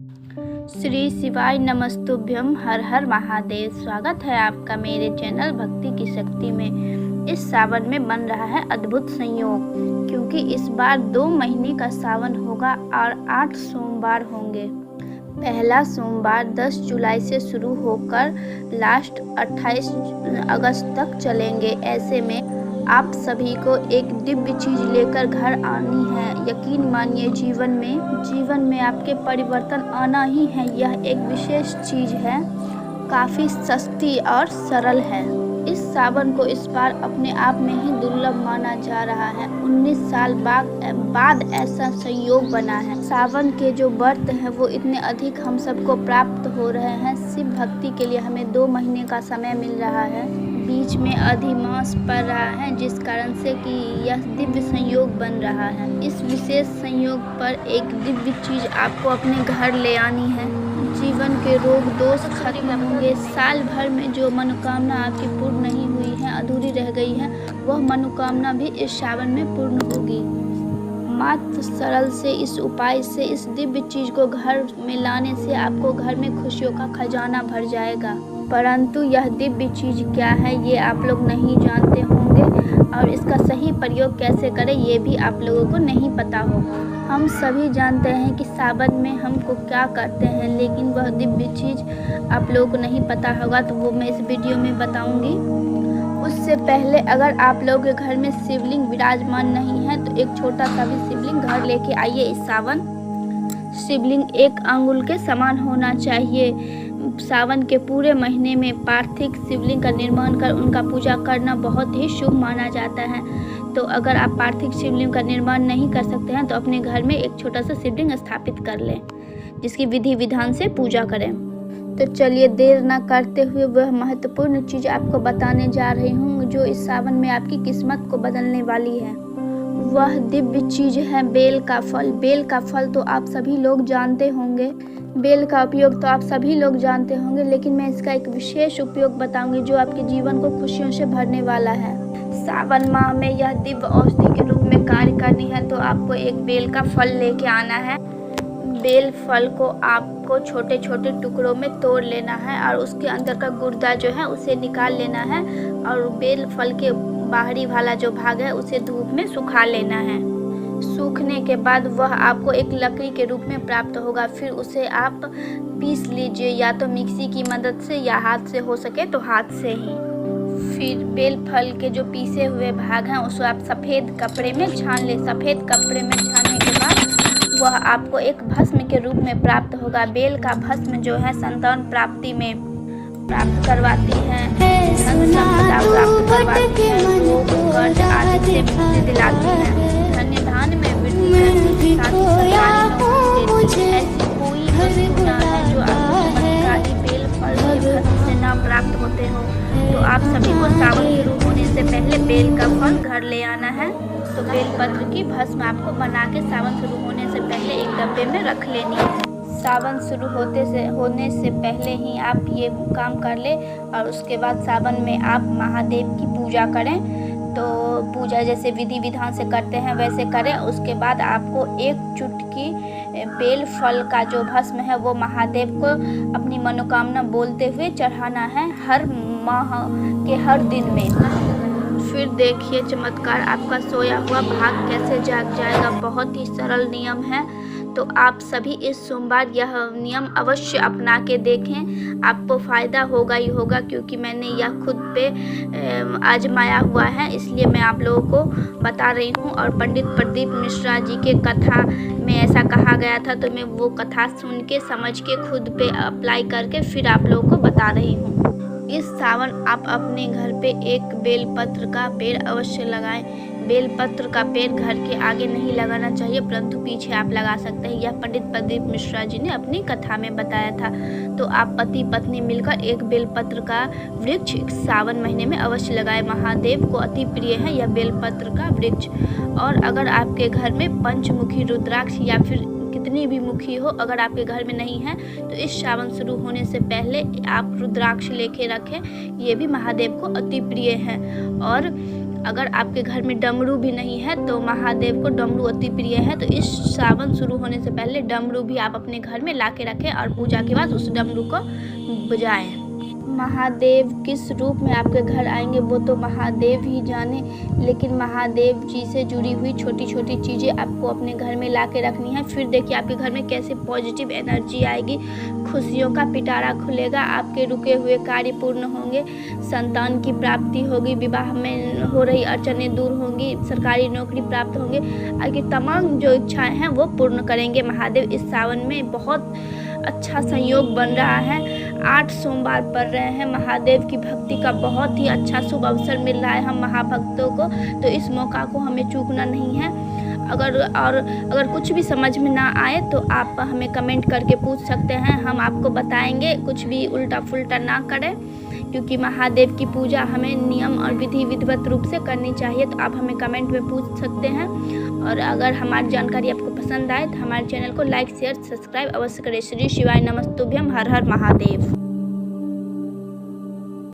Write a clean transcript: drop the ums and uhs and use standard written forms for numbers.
श्री शिवाय नमस्तुभ्यम। हर हर महादेव। स्वागत है आपका मेरे चैनल भक्ति की शक्ति में। इस सावन में बन रहा है अद्भुत संयोग, क्योंकि इस बार 2 महीने का सावन होगा और 8 सोमवार होंगे। पहला सोमवार 10 जुलाई से शुरू होकर लास्ट 28 अगस्त तक चलेंगे। ऐसे में आप सभी को एक दिव्य चीज लेकर घर आनी है। यकीन मानिए, जीवन में आपके परिवर्तन आना ही है। यह एक विशेष चीज है, काफी सस्ती और सरल है। इस सावन को इस बार अपने आप में ही दुर्लभ माना जा रहा है। 19 साल बाद ऐसा संयोग बना है। सावन के जो व्रत हैं वो इतने अधिक हम सबको प्राप्त हो रहे हैं। शिव भक्ति के लिए हमें 2 महीने का समय मिल रहा है। बीच में अधिमास पड़ रहा है, जिस कारण से कि यह दिव्य संयोग बन रहा है। इस विशेष संयोग पर एक दिव्य चीज आपको अपने घर ले आनी है। जीवन के रोग दोष खत्म होंगे। साल भर में जो मनोकामना आपकी पूर्ण नहीं हुई है, अधूरी रह गई है, वह मनोकामना भी इस सावन में पूर्ण होगी। मात्र सरल से इस उपाय से, इस दिव्य चीज को घर में लाने से आपको घर में खुशियों का खजाना भर जाएगा। परंतु यह दिव्य चीज क्या है ये आप लोग नहीं जानते होंगे, और इसका सही प्रयोग कैसे करें ये भी आप लोगों को नहीं पता होगा। हम सभी जानते हैं कि सावन में हमको क्या करते हैं, लेकिन वह दिव्य चीज आप लोगों को नहीं पता होगा, तो वो मैं इस वीडियो में बताऊंगी। उससे पहले अगर आप लोगों के घर में शिवलिंग विराजमान नहीं है तो एक छोटा सा भी शिवलिंग घर लेके आइए इस सावन। शिवलिंग 1 अंगुल के समान होना चाहिए। सावन के पूरे महीने में पार्थिव शिवलिंग का निर्माण कर उनका पूजा करना बहुत ही शुभ माना जाता है। तो अगर आप पार्थिव शिवलिंग का निर्माण नहीं कर सकते हैं तो अपने घर में एक छोटा सा शिवलिंग स्थापित कर लें, जिसकी विधि विधान से पूजा करें। तो चलिए देर ना करते हुए वह महत्वपूर्ण चीज आपको बताने जा रही हूँ, जो इस सावन में आपकी किस्मत को बदलने वाली है। वह दिव्य चीज है बेल का फल। बेल का फल तो आप सभी लोग जानते होंगे, बेल का उपयोग तो आप सभी लोग जानते होंगे, लेकिन मैं इसका एक विशेष उपयोग बताऊंगी जो आपके जीवन को खुशियों से भरने वाला है। सावन माह में यह दिव्य औषधि के रूप में कार्य करनी है, तो आपको एक बेल का फल लेके आना है। बेल फल को आपको छोटे छोटे टुकड़ों में तोड़ लेना है और उसके अंदर का गुर्दा जो है उसे निकाल लेना है, और बेल फल के बाहरी वाला जो भाग है उसे धूप में सुखा लेना है। सूखने के बाद वह आपको एक लकड़ी के रूप में प्राप्त होगा। फिर उसे आप पीस लीजिए, या तो मिक्सी की मदद से या हाथ से, हो सके तो हाथ से ही। फिर बेल फल के जो पीसे हुए भाग हैं उसको आप सफ़ेद कपड़े में छान ले। सफ़ेद कपड़े में छानने के बाद वह आपको एक भस्म के रूप में प्राप्त होगा। बेल का भस्म जो है संतान प्राप्ति में प्राप्त करवाती है, धन संपदा प्राप्त करवाती है, रोग कर्ज आदि से मुक्ति दिलाती है, धन्य धान में वृद्धि करती है, साथ ही सरकारी नौकरी देती है। ऐसी कोई वस्तु न है जो आपको चमत्कारी बेल फल के भस्म से न प्राप्त होते हो। तो आप सभी को सावन शुरू होने से पहले बेल का फल घर ले आना है। तो बेलपत्र की भस्म आपको बना के सावन शुरू होने से पहले एक डब्बे में रख लेनी है। सावन शुरू होने से पहले ही आप ये काम कर ले, और उसके बाद सावन में आप महादेव की पूजा करें। तो पूजा जैसे विधि विधान से करते हैं वैसे करें। उसके बाद आपको 1 चुटकी बेल फल का जो भस्म है वो महादेव को अपनी मनोकामना बोलते हुए चढ़ाना है, हर माह के हर दिन में। फिर देखिए चमत्कार, आपका सोया हुआ भाग कैसे जाग जाएगा। बहुत ही सरल नियम है, तो आप सभी इस सोमवार यह नियम अवश्य अपना के देखें। आपको फ़ायदा होगा ही होगा, क्योंकि मैंने यह खुद पे आजमाया हुआ है, इसलिए मैं आप लोगों को बता रही हूँ। और पंडित प्रदीप मिश्रा जी के कथा में ऐसा कहा गया था, तो मैं वो कथा सुन के समझ के खुद पे अप्लाई करके फिर आप लोगों को बता रही हूँ। इस सावन आप अपने घर पे एक बेलपत्र का पेड़ अवश्य लगाएं। बेलपत्र का पेड़ घर के आगे नहीं लगाना चाहिए, परंतु पीछे आप लगा सकते हैं। यह पंडित प्रदीप मिश्रा जी ने अपनी कथा में बताया था। तो आप पति पत्नी मिलकर एक बेलपत्र का वृक्ष सावन महीने में अवश्य लगाएं। महादेव को अति प्रिय है यह बेलपत्र का वृक्ष। और अगर आपके घर में पंचमुखी रुद्राक्ष या फिर कितनी भी मुखी हो, अगर आपके घर में नहीं है तो इस सावन शुरू होने से पहले आप रुद्राक्ष लेके रखें। ये भी महादेव को अति प्रिय है। और अगर आपके घर में डमरू भी नहीं है तो महादेव को डमरू अति प्रिय है, तो इस सावन शुरू होने से पहले डमरू भी आप अपने घर में ला के रखें और पूजा के बाद उस डमरू को बजाएं। महादेव किस रूप में आपके घर आएंगे वो तो महादेव ही जाने, लेकिन महादेव जी से जुड़ी हुई छोटी छोटी चीज़ें आपको अपने घर में ला के रखनी है। फिर देखिए आपके घर में कैसे पॉजिटिव एनर्जी आएगी, खुशियों का पिटारा खुलेगा, आपके रुके हुए कार्य पूर्ण होंगे, संतान की प्राप्ति होगी, विवाह में हो रही अड़चनें दूर होंगी, सरकारी नौकरी प्राप्त होंगे, आपकी तमाम जो इच्छाएँ हैं वो पूर्ण करेंगे महादेव। इस सावन में बहुत अच्छा संयोग बन रहा है, 8 सोमवार पड़ रहे हैं, महादेव की भक्ति का बहुत ही अच्छा शुभ अवसर मिल रहा है हम महाभक्तों को, तो इस मौका को हमें चूकना नहीं है। अगर कुछ भी समझ में ना आए तो आप हमें कमेंट करके पूछ सकते हैं, हम आपको बताएंगे, कुछ भी उल्टा फुल्टा ना करें, क्योंकि महादेव की पूजा हमें नियम और विधिवत रूप से करनी चाहिए। तो आप हमें कमेंट में पूछ सकते हैं, और अगर हमारी जानकारी आपको पसंद आए तो हमारे चैनल को लाइक शेयर सब्सक्राइब अवश्य करें। श्री शिवाय नमस्तुभ्यम, हर हर महादेव।